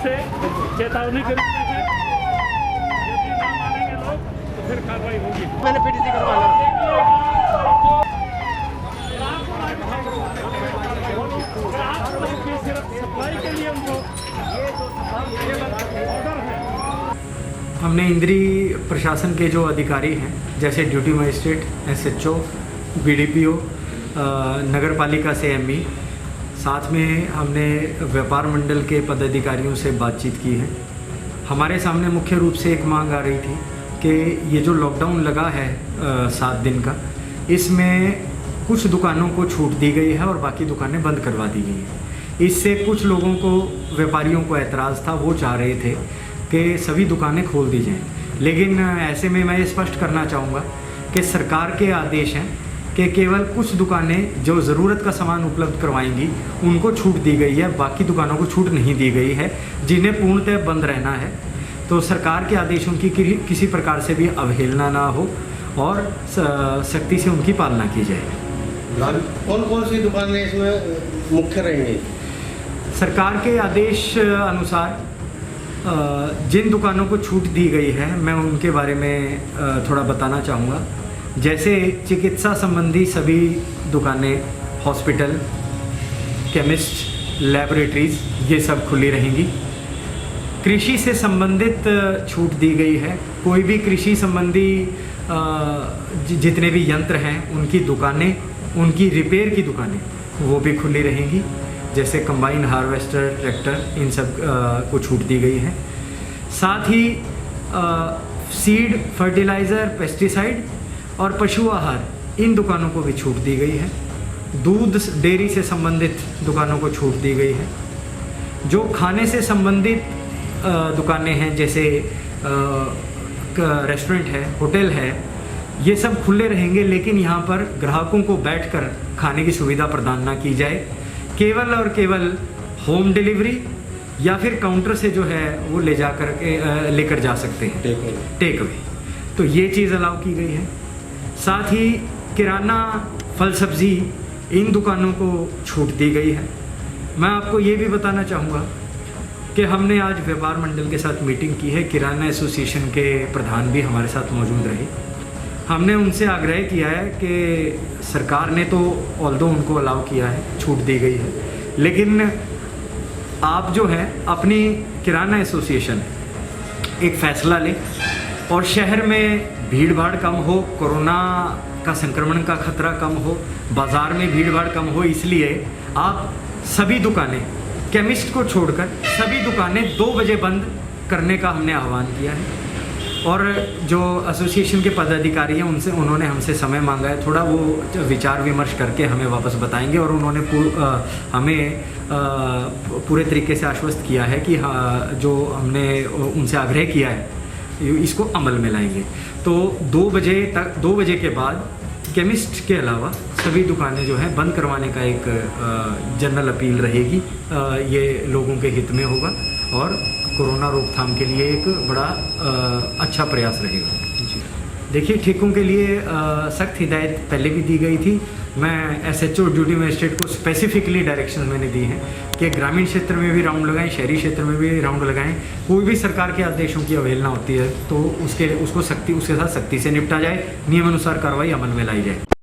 से चेतावनी के रूप में है। यदि ना मानेंगे लोग तो फिर कार्रवाई होगी। मैंने पीटीसी करवाना सिर्फ सप्लाई के लिए उनको ऑर्डर है। हमने इंद्री प्रशासन के जो अधिकारी हैं जैसे ड्यूटी मजिस्ट्रेट, SHO, BDPO, नगर पालिका से ME, साथ में हमने व्यापार मंडल के पदाधिकारियों से बातचीत की है। हमारे सामने मुख्य रूप से एक मांग आ रही थी कि ये जो लॉकडाउन लगा है 7 दिन का, इसमें कुछ दुकानों को छूट दी गई है और बाकी दुकानें बंद करवा दी गई हैं। इससे कुछ लोगों को, व्यापारियों को एतराज़ था, वो चाह रहे थे कि सभी दुकानें खोल दी जाएं। लेकिन ऐसे में मैं ये स्पष्ट करना चाहूँगा कि सरकार के आदेश हैं कि केवल कुछ दुकानें जो ज़रूरत का सामान उपलब्ध करवाएंगी उनको छूट दी गई है, बाकी दुकानों को छूट नहीं दी गई है जिन्हें पूर्णतः बंद रहना है। तो सरकार के आदेशों की किसी प्रकार से भी अवहेलना ना हो और सख्ती से उनकी पालना की जाए। कौन कौन सी दुकानें इसमें मुख्य रहेंगी? सरकार के आदेश अनुसार जिन दुकानों को छूट दी गई है मैं उनके बारे में थोड़ा बताना चाहूँगा। जैसे चिकित्सा संबंधी सभी दुकानें, हॉस्पिटल, केमिस्ट, लैबोरेटरीज, ये सब खुली रहेंगी। कृषि से संबंधित छूट दी गई है। कोई भी कृषि संबंधी जितने भी यंत्र हैं उनकी दुकानें, उनकी रिपेयर की दुकानें वो भी खुली रहेंगी। जैसे कंबाइन हार्वेस्टर, ट्रैक्टर, इन सब को छूट दी गई है। साथ ही सीड, फर्टिलाइज़र, पेस्टिसाइड और पशु आहार, इन दुकानों को भी छूट दी गई है। दूध डेयरी से संबंधित दुकानों को छूट दी गई है। जो खाने से संबंधित दुकानें हैं जैसे रेस्टोरेंट है, होटल है, ये सब खुले रहेंगे, लेकिन यहाँ पर ग्राहकों को बैठकर खाने की सुविधा प्रदान ना की जाए। केवल और केवल होम डिलीवरी या फिर काउंटर से जो है वो लेकर जा सकते हैं, टेक अवे। तो ये चीज़ अलाउ की गई है। साथ ही किराना, फल सब्ज़ी, इन दुकानों को छूट दी गई है। मैं आपको ये भी बताना चाहूँगा कि हमने आज व्यापार मंडल के साथ मीटिंग की है। किराना एसोसिएशन के प्रधान भी हमारे साथ मौजूद रहे। हमने उनसे आग्रह किया है कि सरकार ने तो ऑल्दो उनको अलाउ किया है, छूट दी गई है, लेकिन आप जो है अपनी किराना एसोसिएशन एक फ़ैसला लें और शहर में भीड़ भाड़ कम हो, कोरोना का संक्रमण का खतरा कम हो, बाज़ार में भीड़ भाड़ कम हो, इसलिए आप सभी दुकानें, केमिस्ट को छोड़कर सभी दुकानें 2 बजे बंद करने का हमने आह्वान किया है। और जो एसोसिएशन के पदाधिकारी हैं उन्होंने हमसे समय मांगा है, थोड़ा वो विचार विमर्श करके हमें वापस बताएंगे। और उन्होंने हमें पूरे तरीके से आश्वस्त किया है कि जो हमने उनसे आग्रह किया है इसको अमल में लाएंगे। तो 2 बजे के बाद केमिस्ट के अलावा सभी दुकानें जो हैं बंद करवाने का एक जनरल अपील रहेगी। ये लोगों के हित में होगा और कोरोना रोकथाम के लिए एक बड़ा अच्छा प्रयास रहेगा। जी देखिए, ठेकों के लिए सख्त हिदायत पहले भी दी गई थी। मैं SHO, ड्यूटी मजिस्ट्रेट को स्पेसिफिकली डायरेक्शन मैंने दी हैं कि ग्रामीण क्षेत्र में भी राउंड लगाएं, शहरी क्षेत्र में भी राउंड लगाएं। कोई भी सरकार के आदेशों की अवहेलना होती है तो उसके साथ सख्ती से निपटा जाए, नियमानुसार कार्रवाई अमल में लाई जाए।